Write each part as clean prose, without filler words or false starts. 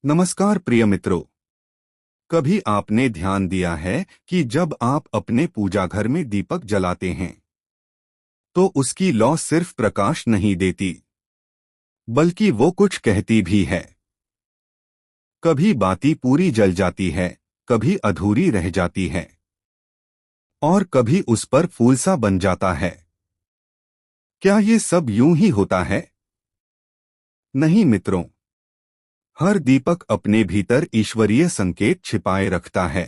नमस्कार प्रिय मित्रों। कभी आपने ध्यान दिया है कि जब आप अपने पूजा घर में दीपक जलाते हैं तो उसकी लौ सिर्फ प्रकाश नहीं देती, बल्कि वो कुछ कहती भी है। कभी बाती पूरी जल जाती है, कभी अधूरी रह जाती है और कभी उस पर फूल सा बन जाता है। क्या ये सब यूं ही होता है? नहीं मित्रों, हर दीपक अपने भीतर ईश्वरीय संकेत छिपाए रखता है।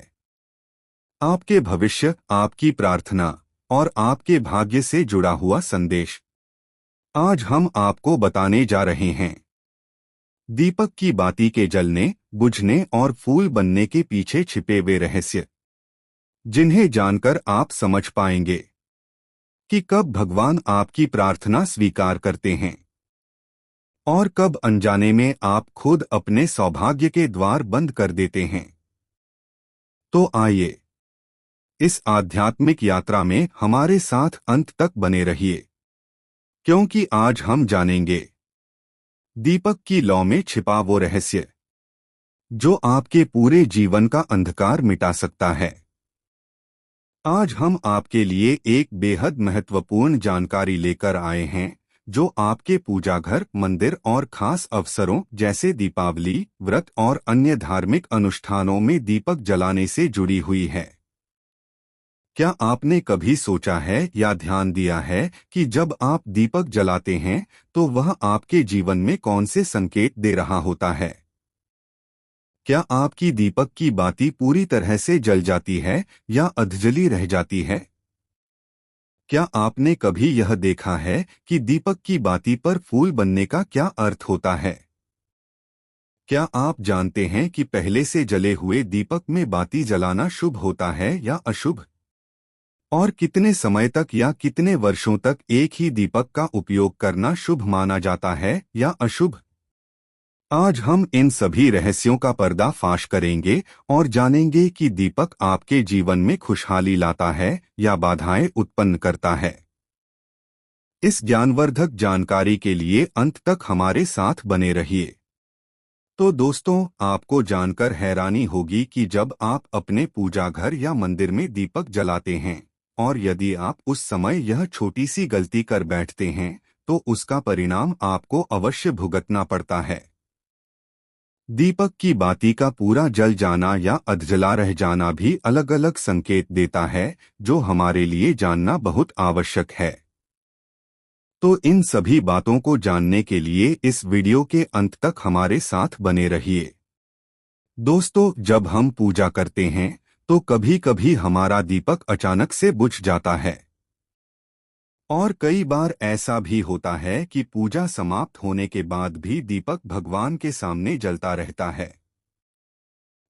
आपके भविष्य, आपकी प्रार्थना और आपके भाग्य से जुड़ा हुआ संदेश आज हम आपको बताने जा रहे हैं। दीपक की बाती के जलने, बुझने और फूल बनने के पीछे छिपे हुए रहस्य, जिन्हें जानकर आप समझ पाएंगे कि कब भगवान आपकी प्रार्थना स्वीकार करते हैं और कब अनजाने में आप खुद अपने सौभाग्य के द्वार बंद कर देते हैं। तो आइए, इस आध्यात्मिक यात्रा में हमारे साथ अंत तक बने रहिए, क्योंकि आज हम जानेंगे दीपक की लौ में छिपा वो रहस्य जो आपके पूरे जीवन का अंधकार मिटा सकता है। आज हम आपके लिए एक बेहद महत्वपूर्ण जानकारी लेकर आए हैं, जो आपके पूजा घर, मंदिर और खास अवसरों जैसे दीपावली, व्रत और अन्य धार्मिक अनुष्ठानों में दीपक जलाने से जुड़ी हुई है। क्या आपने कभी सोचा है या ध्यान दिया है कि जब आप दीपक जलाते हैं तो वह आपके जीवन में कौन से संकेत दे रहा होता है? क्या आपकी दीपक की बाती पूरी तरह से जल जाती है या अधजली रह जाती है? क्या आपने कभी यह देखा है कि दीपक की बाती पर फूल बनने का क्या अर्थ होता है? क्या आप जानते हैं कि पहले से जले हुए दीपक में बाती जलाना शुभ होता है या अशुभ? और कितने समय तक या कितने वर्षों तक एक ही दीपक का उपयोग करना शुभ माना जाता है या अशुभ? आज हम इन सभी रहस्यों का पर्दाफाश करेंगे और जानेंगे कि दीपक आपके जीवन में खुशहाली लाता है या बाधाएं उत्पन्न करता है। इस ज्ञानवर्धक जानकारी के लिए अंत तक हमारे साथ बने रहिए। तो दोस्तों, आपको जानकर हैरानी होगी कि जब आप अपने पूजा घर या मंदिर में दीपक जलाते हैं और यदि आप उस समय यह छोटी सी गलती कर बैठते हैं तो उसका परिणाम आपको अवश्य भुगतना पड़ता है। दीपक की बाती का पूरा जल जाना या अधजला रह जाना भी अलग अलग संकेत देता है, जो हमारे लिए जानना बहुत आवश्यक है। तो इन सभी बातों को जानने के लिए इस वीडियो के अंत तक हमारे साथ बने रहिए। दोस्तों, जब हम पूजा करते हैं तो कभी कभी हमारा दीपक अचानक से बुझ जाता है और कई बार ऐसा भी होता है कि पूजा समाप्त होने के बाद भी दीपक भगवान के सामने जलता रहता है,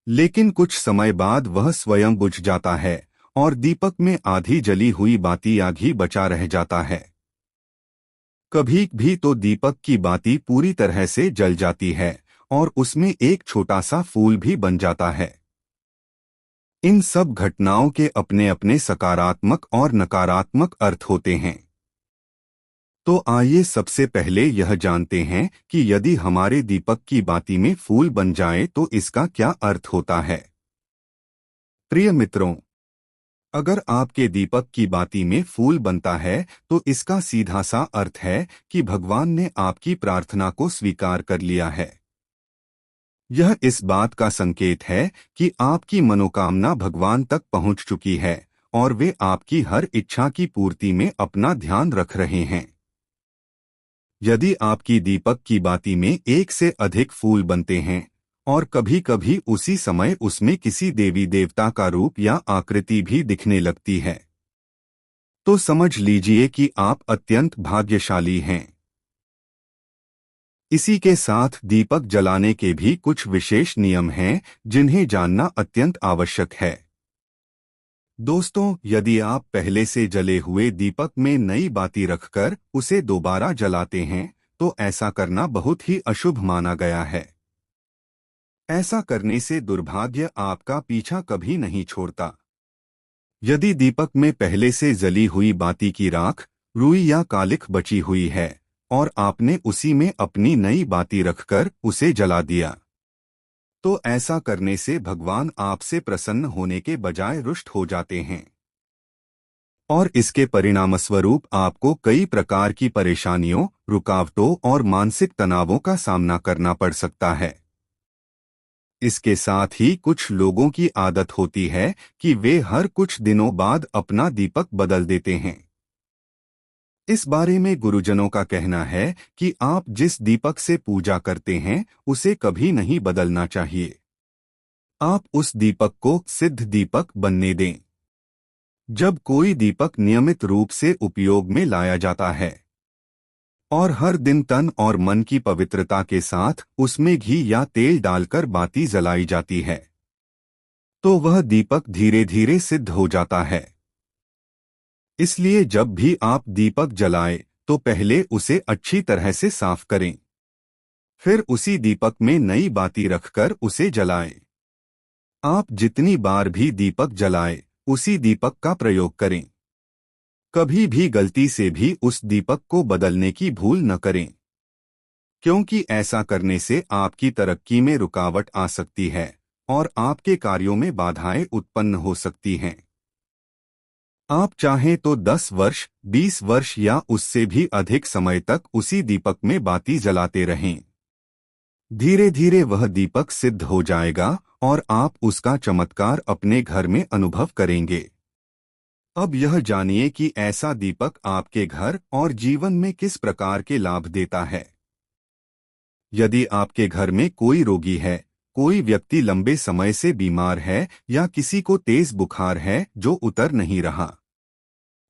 लेकिन कुछ समय बाद वह स्वयं बुझ जाता है और दीपक में आधी जली हुई बाती आधी बचा रह जाता है। कभी भी तो दीपक की बाती पूरी तरह से जल जाती है और उसमें एक छोटा सा फूल भी बन जाता है। इन सब घटनाओं के अपने अपने सकारात्मक और नकारात्मक अर्थ होते हैं। तो आइए सबसे पहले यह जानते हैं कि यदि हमारे दीपक की बाती में फूल बन जाए तो इसका क्या अर्थ होता है। प्रिय मित्रों, अगर आपके दीपक की बाती में फूल बनता है तो इसका सीधा सा अर्थ है कि भगवान ने आपकी प्रार्थना को स्वीकार कर लिया है। यह इस बात का संकेत है कि आपकी मनोकामना भगवान तक पहुंच चुकी है और वे आपकी हर इच्छा की पूर्ति में अपना ध्यान रख रहे हैं। यदि आपकी दीपक की बाती में एक से अधिक फूल बनते हैं और कभी-कभी उसी समय उसमें किसी देवी देवता का रूप या आकृति भी दिखने लगती है, तो समझ लीजिए कि आप अत्यंत भाग्यशाली हैं। इसी के साथ दीपक जलाने के भी कुछ विशेष नियम हैं, जिन्हें जानना अत्यंत आवश्यक है। दोस्तों, यदि आप पहले से जले हुए दीपक में नई बाती रखकर उसे दोबारा जलाते हैं तो ऐसा करना बहुत ही अशुभ माना गया है। ऐसा करने से दुर्भाग्य आपका पीछा कभी नहीं छोड़ता। यदि दीपक में पहले से जली हुई बाती की राख, रुई या कालिख बची हुई है और आपने उसी में अपनी नई बाती रखकर उसे जला दिया, तो ऐसा करने से भगवान आपसे प्रसन्न होने के बजाय रुष्ट हो जाते हैं और इसके परिणामस्वरूप आपको कई प्रकार की परेशानियों, रुकावटों और मानसिक तनावों का सामना करना पड़ सकता है। इसके साथ ही कुछ लोगों की आदत होती है कि वे हर कुछ दिनों बाद अपना दीपक बदल देते हैं। इस बारे में गुरुजनों का कहना है कि आप जिस दीपक से पूजा करते हैं उसे कभी नहीं बदलना चाहिए। आप उस दीपक को सिद्ध दीपक बनने दें। जब कोई दीपक नियमित रूप से उपयोग में लाया जाता है और हर दिन तन और मन की पवित्रता के साथ उसमें घी या तेल डालकर बाती जलाई जाती है, तो वह दीपक धीरे धीरे सिद्ध हो जाता है। इसलिए जब भी आप दीपक जलाएं तो पहले उसे अच्छी तरह से साफ करें, फिर उसी दीपक में नई बाती रखकर उसे जलाएं। आप जितनी बार भी दीपक जलाएं, उसी दीपक का प्रयोग करें। कभी भी गलती से भी उस दीपक को बदलने की भूल न करें, क्योंकि ऐसा करने से आपकी तरक्की में रुकावट आ सकती है और आपके कार्यों में बाधाएं उत्पन्न हो सकती हैं। आप चाहें तो 10 वर्ष, 20 वर्ष या उससे भी अधिक समय तक उसी दीपक में बाती जलाते रहें। धीरे धीरे वह दीपक सिद्ध हो जाएगा और आप उसका चमत्कार अपने घर में अनुभव करेंगे। अब यह जानिए कि ऐसा दीपक आपके घर और जीवन में किस प्रकार के लाभ देता है। यदि आपके घर में कोई रोगी है, कोई व्यक्ति लंबे समय से बीमार है या किसी को तेज बुखार है जो उतर नहीं रहा,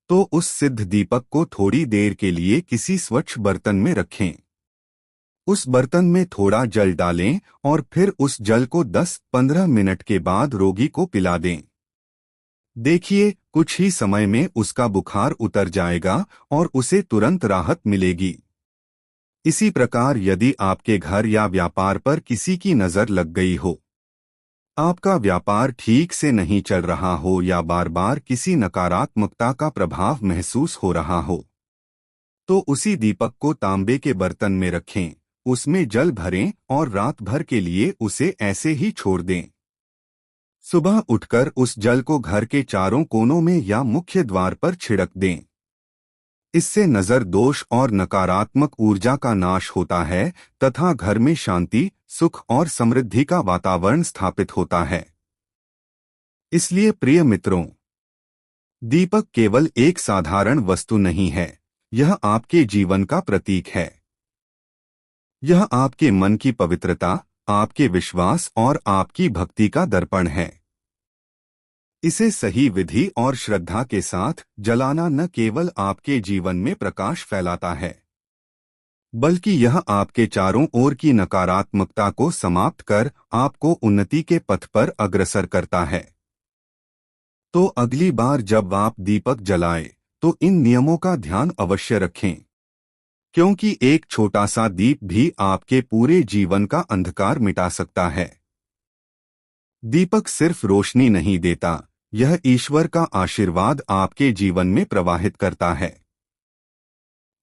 तो उस सिद्ध दीपक को थोड़ी देर के लिए किसी स्वच्छ बर्तन में रखें। उस बर्तन में थोड़ा जल डालें और फिर उस जल को 10-15 मिनट के बाद रोगी को पिला दें। देखिए, कुछ ही समय में उसका बुखार उतर जाएगा और उसे तुरंत राहत मिलेगी। इसी प्रकार यदि आपके घर या व्यापार पर किसी की नज़र लग गई हो, आपका व्यापार ठीक से नहीं चल रहा हो या बार बार किसी नकारात्मकता का प्रभाव महसूस हो रहा हो, तो उसी दीपक को तांबे के बर्तन में रखें, उसमें जल भरें और रात भर के लिए उसे ऐसे ही छोड़ दें। सुबह उठकर उस जल को घर के चारों कोनों में या मुख्य द्वार पर छिड़क दें। इससे नजर दोष और नकारात्मक ऊर्जा का नाश होता है तथा घर में शांति, सुख और समृद्धि का वातावरण स्थापित होता है। इसलिए प्रिय मित्रों, दीपक केवल एक साधारण वस्तु नहीं है, यह आपके जीवन का प्रतीक है। यह आपके मन की पवित्रता, आपके विश्वास और आपकी भक्ति का दर्पण है। इसे सही विधि और श्रद्धा के साथ जलाना न केवल आपके जीवन में प्रकाश फैलाता है, बल्कि यह आपके चारों ओर की नकारात्मकता को समाप्त कर आपको उन्नति के पथ पर अग्रसर करता है। तो अगली बार जब आप दीपक जलाएं, तो इन नियमों का ध्यान अवश्य रखें, क्योंकि एक छोटा सा दीप भी आपके पूरे जीवन का अंधकार मिटा सकता है। दीपक सिर्फ रोशनी नहीं देता, यह ईश्वर का आशीर्वाद आपके जीवन में प्रवाहित करता है।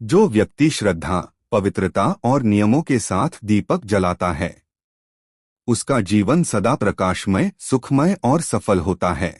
जो व्यक्ति श्रद्धा, पवित्रता और नियमों के साथ दीपक जलाता है, उसका जीवन सदा प्रकाशमय, सुखमय और सफल होता है।